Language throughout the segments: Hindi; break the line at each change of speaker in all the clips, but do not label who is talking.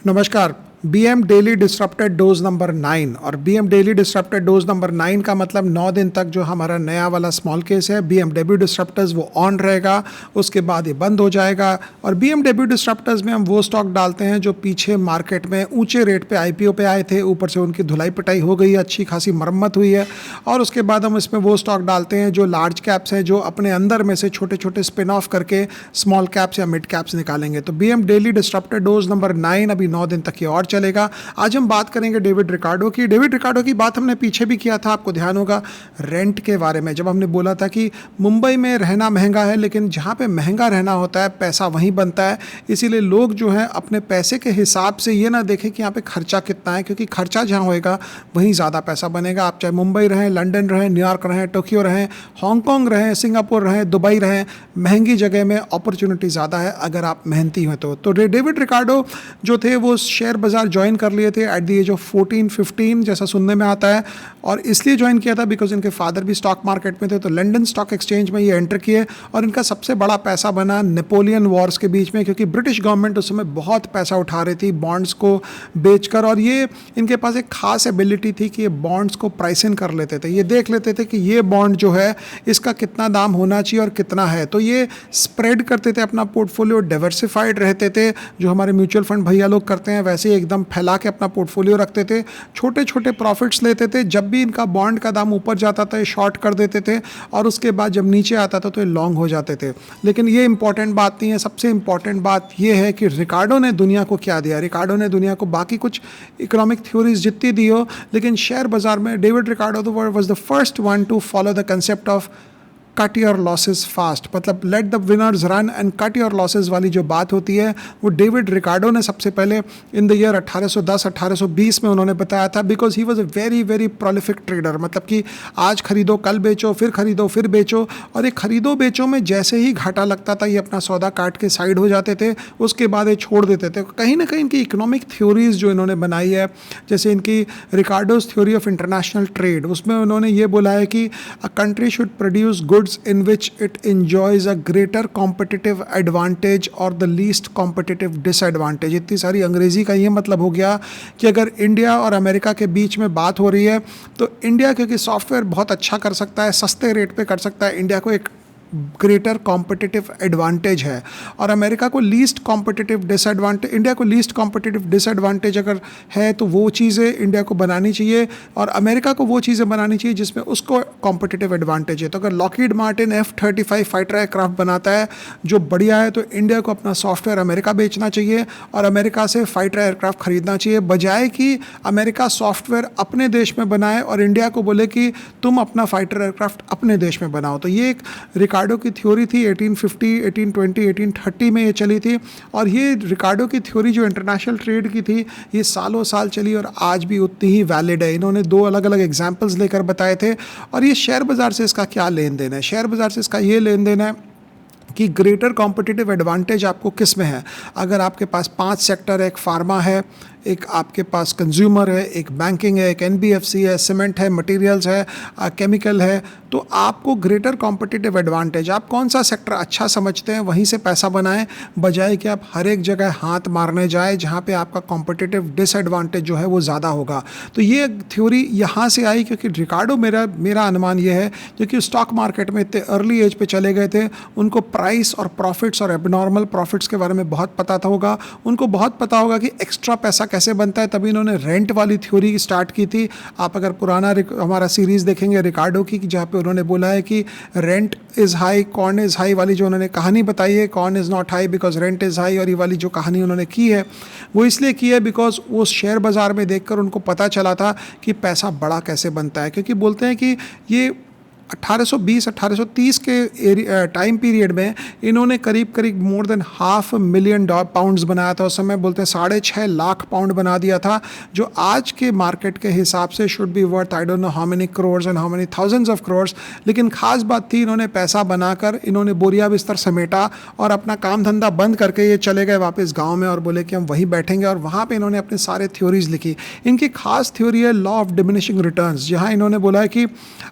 नमस्कार। BM daily disrupted dose number 9 और BM daily disrupted dose number 9 का मतलब 9 दिन तक जो हमारा नया वाला स्मॉल केस है बीएमडब्ल्यू डिसरप्टर्स वो ऑन रहेगा, उसके बाद ये बंद हो जाएगा। और बीएमडब्ल्यू डिसरप्टर्स में हम वो स्टॉक डालते हैं जो पीछे मार्केट में ऊंचे रेट पे आईपीओ पे आए थे, ऊपर से उनकी धुलाई पिटाई हो गई है, अच्छी खासी मरम्मत हुई है। और उसके बाद हम इसमें वो स्टॉक डालते हैं जो लार्ज कैप्स हैं, जो अपने अंदर में से छोटे छोटे स्पिन ऑफ करके स्मॉल कैप्स या मिड कैप्स निकालेंगे। तो BM daily disrupted dose number 9 अभी 9 दिन तक ये और चलेगा। आज हम बात करेंगे डेविड रिकार्डो की। डेविड रिकार्डो की बात हमने पीछे भी किया था, आपको ध्यान होगा, रेंट के बारे में, जब हमने बोला था कि मुंबई में रहना महंगा है, लेकिन जहाँ पे महंगा रहना होता है पैसा वहीं बनता है। इसीलिए लोग जो है अपने पैसे के हिसाब से ये ना देखें कि यहाँ पे खर्चा कितना है, क्योंकि खर्चा जहाँ होएगा वहीं ज़्यादा पैसा बनेगा। आप चाहे मुंबई रहें, लंदन रहें, न्यूयॉर्क रहें, टोक्यो रहें, हांगकॉन्ग रहें, सिंगापुर रहें, दुबई रहें, महंगी जगह में अपॉर्चुनिटी ज़्यादा है अगर आप मेहनती हैं तो डेविड रिकार्डो जो थे वो शेयर बाज़ार ज्वाइन कर लिए थे एट द एज ऑफ 14-15 जैसा सुनने में आता है। और इसलिए ज्वाइन किया था बिकॉज इनके फादर भी स्टॉक मार्केट में थे, तो लंदन स्टॉक एक्सचेंज में ये एंटर किए। और इनका सबसे बड़ा पैसा बना नेपोलियन वॉर्स के बीच में, क्योंकि ब्रिटिश गवर्नमेंट उस समय बहुत पैसा उठा रही थी बॉन्ड्स को बेचकर। और ये इनके पास एक खास एबिलिटी थी कि ये बॉन्ड्स को प्राइस इन कर लेते थे। ये देख लेते थे कि ये बॉन्ड जो है इसका कितना दाम होना चाहिए और कितना है, तो ये स्प्रेड करते थे अपना पोर्टफोलियो, डाइवर्सिफाइड रहते थे, जो हमारे म्यूचुअल फंड भैया लोग करते हैं वैसे ही एकदम फैला के अपना पोर्टफोलियो रखते थे। छोटे छोटे प्रॉफिट्स लेते थे, जब भी इनका बॉन्ड का दाम ऊपर जाता था ये शॉर्ट कर देते थे, और उसके बाद जब नीचे आता था तो ये लॉन्ग हो जाते थे। लेकिन ये इंपॉर्टेंट बात नहीं है, सबसे इंपॉर्टेंट बात ये है कि रिकार्डो ने दुनिया को क्या दिया। रिकार्डो ने दुनिया को बाकी कुछ इकोनॉमिक थ्योरीज जितनी दी हो, लेकिन शेयर बाजार में David Ricardo was the first one to follow the concept of cut your losses fast, मतलब let the winners run and cut your losses वाली जो बात होती है वो डेविड रिकार्डो ने सबसे पहले इन द ईयर 1810-1820 में उन्होंने बताया था। Because he was a very very prolific trader, मतलब कि आज खरीदो कल बेचो, फिर खरीदो फिर बेचो, और ये खरीदो बेचो में जैसे ही घाटा लगता था ये अपना सौदा काट के साइड हो जाते थे, उसके बाद ये छोड़ देते थे। कहीं ना कहीं इनकी इकोनॉमिक थ्योरीज जो इन्होंने बनाई है, जैसे इनकी रिकार्डोज थ्योरी ऑफ इंटरनेशनल ट्रेड, उसमें उन्होंने ये बोला है कि a country should produce goods in which it enjoys a greater competitive advantage or the least competitive disadvantage। इतनी सारी अंग्रेजी का ये मतलब हो गया कि अगर इंडिया और अमेरिका के बीच में बात हो रही है तो इंडिया क्योंकि सॉफ्टवेयर बहुत अच्छा कर सकता है, सस्ते रेट पे कर सकता है, इंडिया को एक ग्रेटर कॉम्पिटिटिव एडवांटेज है, और अमेरिका को लीस्ट कॉम्पिटिटिव डिसएडवांटेज, इंडिया को लीस्ट कॉम्पिटिटिव डिसएडवांटेज अगर है तो वो चीज़ें इंडिया को बनानी चाहिए, और अमेरिका को वो चीज़ें बनानी चाहिए जिसमें उसको कॉम्पिटिटिव एडवांटेज है। तो अगर Lockheed Martin F-35 fighter aircraft बनाता है जो बढ़िया है, तो इंडिया को अपना सॉफ्टवेयर अमेरिका बेचना चाहिए और अमेरिका से फाइटर एयरक्राफ्ट खरीदना चाहिए, बजाय कि अमेरिका सॉफ्टवेयर अपने देश में बनाए और इंडिया को बोले कि तुम अपना फाइटर एयरक्राफ्ट अपने देश में बनाओ। तो ये एक रिकार्डो की थ्योरी थी, 1850, 1820, 1830 में ये चली थी। और ये रिकार्डो की थ्योरी जो इंटरनेशनल ट्रेड की थी ये सालों साल चली और आज भी उतनी ही वैलिड है। इन्होंने 2 अलग अलग एग्जाम्पल्स लेकर बताए थे। और ये शेयर बाज़ार से इसका क्या लेन देन है? शेयर बाज़ार से इसका ये लेन देन है कि ग्रेटर कॉम्पिटिटिव एडवांटेज आपको किस में है। अगर आपके पास 5 सेक्टर है, एक फार्मा है, एक आपके पास कंज्यूमर है, एक बैंकिंग है, एक एनबीएफसी है, सीमेंट है, मटेरियल्स है, केमिकल है, तो आपको ग्रेटर कॉम्पिटिटिव एडवांटेज, आप कौन सा सेक्टर अच्छा समझते हैं वहीं से पैसा बनाएं, बजाय कि आप हर एक जगह हाथ मारने जाए जहां पे आपका कॉम्पिटिटिव डिसएडवांटेज जो है वो ज़्यादा होगा। तो ये थ्योरी यहाँ से आई क्योंकि रिकार्डो, मेरा अनुमान ये है, क्योंकि स्टॉक मार्केट में इतने अर्ली एज पे चले गए थे, उनको प्राइस और प्रॉफिट्स और एबनॉर्मल प्रॉफिट्स के बारे में बहुत पता था होगा, उनको बहुत पता होगा कि एक्स्ट्रा पैसा कैसे बनता है, तभी इन्होंने रेंट वाली थ्योरी स्टार्ट की थी। आप अगर पुराना हमारा सीरीज़ देखेंगे रिकार्डो की, जहाँ पे उन्होंने बोला है कि rent is high, corn is high वाली जो उन्होंने कहानी बताई है, corn is not high because rent is high, और ये वाली जो कहानी उन्होंने की है वो इसलिए की है बिकॉज वो शेयर बाज़ार में देखकर उनको पता चला था कि पैसा बड़ा कैसे बनता है। क्योंकि बोलते हैं कि ये 1820-1830 के टाइम पीरियड में इन्होंने करीब करीब मोर देन $500,000 पाउंड्स बनाया था। उस समय बोलते हैं 6.5 लाख पाउंड बना दिया था, जो आज के मार्केट के हिसाब से should be worth I don't know how many crores and how many thousands of crores. लेकिन खास बात थी, इन्होंने पैसा बनाकर इन्होंने बोरिया बिस्तर समेटा और अपना काम धंधा बंद करके ये चले गए वापस गाँव में और बोले कि हम वहीं बैठेंगे, और वहाँ पर इन्होंने अपने सारे थ्योरीज लिखी। इनकी खास थ्योरी है लॉ ऑफ डिमिनिशिंग रिटर्न्स, जहाँ इन्होंने बोला है कि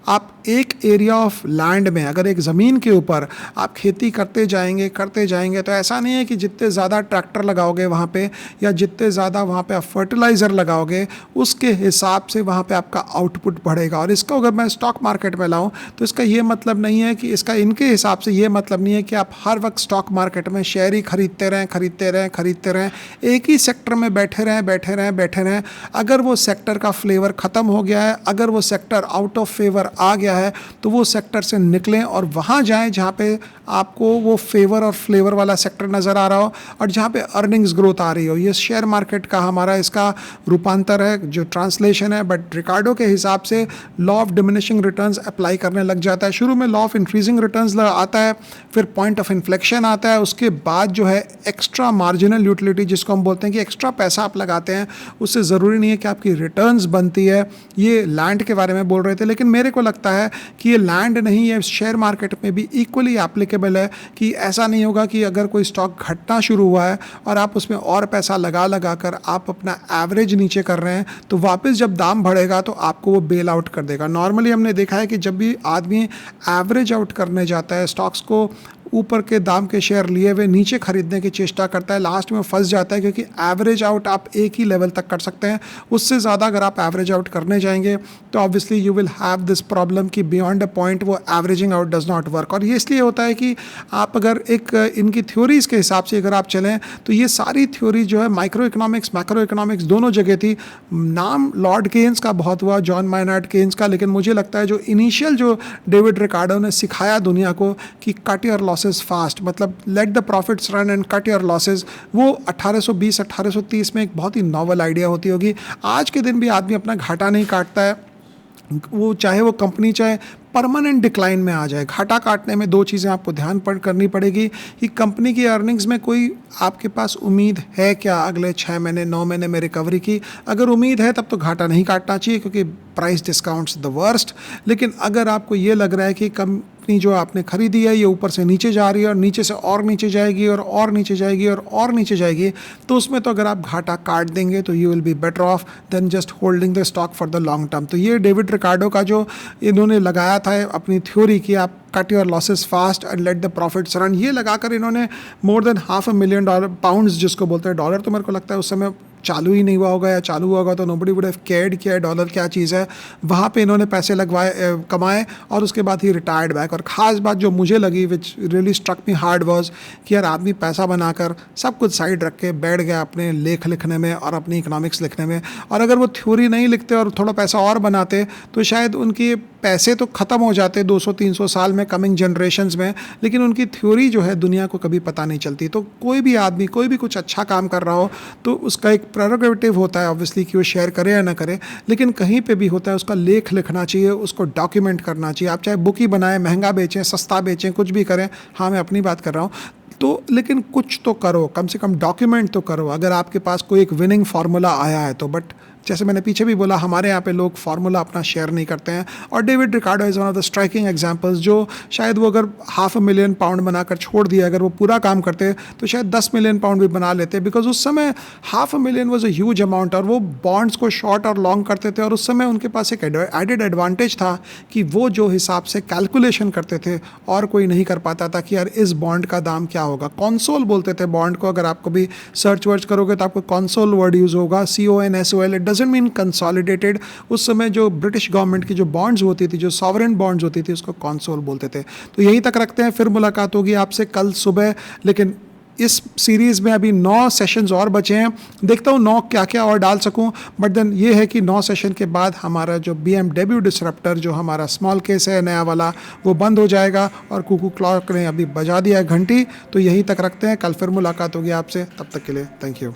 आप एक एरिया ऑफ लैंड में, अगर एक ज़मीन के ऊपर आप खेती करते जाएंगे तो ऐसा नहीं है कि जितने ज़्यादा ट्रैक्टर लगाओगे वहाँ पे या जितने ज़्यादा वहाँ पे आप फर्टिलाइज़र लगाओगे उसके हिसाब से वहाँ पे आपका आउटपुट बढ़ेगा। और इसको अगर मैं स्टॉक मार्केट में लाऊं तो इसका ये मतलब नहीं है कि इसका इनके हिसाब से ये मतलब नहीं है कि आप हर वक्त स्टॉक मार्केट में शेयर ही खरीदते रहें, एक ही सेक्टर में बैठे रहें। अगर वो सेक्टर का फ्लेवर ख़त्म हो गया है, अगर वो सेक्टर आउट ऑफ फेवर आ गया है तो वो सेक्टर से निकलें और वहाँ जाएं जहाँ पे आपको वो फेवर और फ्लेवर वाला सेक्टर नज़र आ रहा हो और जहाँ पे अर्निंग्स ग्रोथ आ रही हो। ये शेयर मार्केट का हमारा इसका रूपांतर है, जो ट्रांसलेशन है। बट रिकार्डो के हिसाब से law of diminishing returns apply करने लग जाता है। शुरू में लॉ ऑफ इंक्रीजिंग रिटर्न्स आता है, फिर पॉइंट ऑफ इन्फ्लेक्शन आता है, उसके बाद जो है एक्स्ट्रा मार्जिनल यूटिलिटी जिसको हम बोलते हैं कि एक्स्ट्रा पैसा आप लगाते हैं उससे ज़रूरी नहीं है कि आपकी रिटर्न्स बनती है। ये लैंड के बारे में बोल रहे थे, लेकिन मेरे को लगता है कि ये लैंड नहीं है, शेयर मार्केट में भी इक्वली एप्लीकेबल है कि ऐसा नहीं होगा कि अगर कोई स्टॉक घटना शुरू हुआ है और आप उसमें और पैसा लगा कर आप अपना एवरेज नीचे कर रहे हैं तो वापस जब दाम बढ़ेगा तो आपको वो बेल आउट कर देगा। नॉर्मली हमने देखा है कि जब भी आदमी एवरेज आउट करने जाता है, स्टॉक्स को ऊपर के दाम के शेयर लिए हुए नीचे खरीदने की चेष्टा करता है, लास्ट में फंस जाता है, क्योंकि एवरेज आउट आप एक ही लेवल तक कर सकते हैं। उससे ज़्यादा अगर आप एवरेज आउट करने जाएंगे तो obviously you will have this problem कि बियॉन्ड अ पॉइंट वो averaging out does not work. और ये इसलिए होता है कि आप अगर एक इनकी थ्योरीज़ के हिसाब से अगर आप चलें तो ये सारी थ्योरी जो है माइक्रो इकोनॉमिक्स मैक्रो इकोनॉमिक्स दोनों जगह थी। नाम लॉर्ड केन्स का बहुत हुआ, जॉन माइनार्ड केन्स का, लेकिन मुझे लगता है जो इनिशियल जो डेविड रिकार्डो ने सिखाया दुनिया को कि कट योर लॉसेस फास्ट, मतलब let the profits run and cut your losses, वो 1820-1830 में एक बहुत ही नॉवल आइडिया होती होगी। आज के दिन भी आदमी अपना घाटा नहीं काटता है, वो चाहे वो कंपनी चाहे परमानेंट डिक्लाइन में आ जाए। घाटा काटने में दो चीज़ें आपको ध्यान करनी पड़ेगी कि कंपनी की अर्निंग्स में कोई आपके पास उम्मीद है क्या अगले 6 महीने 9 महीने में रिकवरी की। अगर उम्मीद है तब तो घाटा नहीं काटना चाहिए क्योंकि प्राइस डिस्काउंट्स द वर्स्ट। लेकिन अगर आपको ये लग रहा है कि कंपनी जो आपने खरीदी है ये ऊपर से नीचे जा रही है और नीचे से और नीचे जाएगी और नीचे जाएगी और नीचे जाएगी, तो उसमें तो अगर आप घाटा काट देंगे तो you will be better off than just holding the stock for the long term. तो ये डेविड रिकार्डो का जो इन्होंने लगाया था अपनी थ्योरी कि आप cut your losses fast and let the profits run, ये लगाकर इन्होंने मोर देन $500,000 पाउंड्स जिसको बोलते हैं, डॉलर तो मेरे को लगता है उस समय चालू ही नहीं हुआ होगा, या चालू हुआ होगा तो नोबडी वुड हैव केयर्ड किया डॉलर क्या चीज़ है। वहाँ पे इन्होंने पैसे कमाए और उसके बाद ही रिटायर्ड बैक। और ख़ास बात जो मुझे लगी which really struck me hard was कि यार आदमी पैसा बनाकर सब कुछ साइड रख के बैठ गया अपने लेख लिखने में और अपनी इकोनॉमिक्स लिखने में। और अगर वो थ्योरी नहीं लिखते और थोड़ा पैसा और बनाते तो शायद उनके पैसे तो ख़त्म हो जाते 200-300 साल में कमिंग जनरेशन्स में, लेकिन उनकी थ्योरी जो है दुनिया को कभी पता नहीं चलती। तो कोई भी आदमी कोई भी कुछ अच्छा काम कर रहा हो तो उसका एक प्रेरोगेटिव होता है ऑब्वियसली कि वो शेयर करे या ना करे, लेकिन कहीं पे भी होता है उसका लेख लिखना चाहिए, उसको डॉक्यूमेंट करना चाहिए। आप चाहे बुक ही बनाएं, महंगा बेचें, सस्ता बेचें, कुछ भी करें, हाँ मैं अपनी बात कर रहा हूँ, तो लेकिन कुछ तो करो, कम से कम डॉक्यूमेंट तो करो। अगर आपके पास कोई एक विनिंग फार्मूला आया है तो। बट जैसे मैंने पीछे भी बोला, हमारे यहाँ पे लोग फार्मूला अपना शेयर नहीं करते हैं। और David Ricardo is one of the striking examples, जो शायद वो अगर $500,000 बनाकर छोड़ दिया, अगर वो पूरा काम करते तो शायद $10 मिलियन भी बना लेते, बिकॉज उस समय $500,000 वॉज अ ह्यूज अमाउंट। और वो बॉन्ड्स को शॉर्ट और लॉन्ग करते थे और उस समय उनके पास एक एडेड एडवांटेज था कि वो जो हिसाब से कैलकुलेशन करते थे और कोई नहीं कर पाता था कि यार इस बॉन्ड का दाम क्या होगा। कॉन्सोल बोलते थे बॉन्ड को, अगर आपको भी सर्च वर्च करोगे तो आपको कॉन्सोल वर्ड यूज़ होगा, CONSOL, it doesn't mean consolidated. उस समय जो ब्रिटिश गवर्नमेंट की जो बॉन्ड्स होती थी, जो सॉवरेन बॉन्ड्स होती थी, उसको कॉन्सोल बोलते थे। तो यहीं तक रखते हैं, फिर मुलाकात होगी आपसे कल सुबह। लेकिन इस सीरीज़ में अभी 9 सेशंस और बचे हैं, देखता हूँ 9 क्या क्या और डाल सकूँ। बट देन ये है कि 9 सेशन के बाद हमारा जो BMW डिसरप्टर, जो हमारा स्मॉल केस है नया वाला, वो बंद हो जाएगा। और कुकू क्लॉक ने अभी बजा दिया है घंटी। तो यहीं तक रखते हैं, कल फिर मुलाकात होगी आपसे, तब तक के लिए थैंक यू।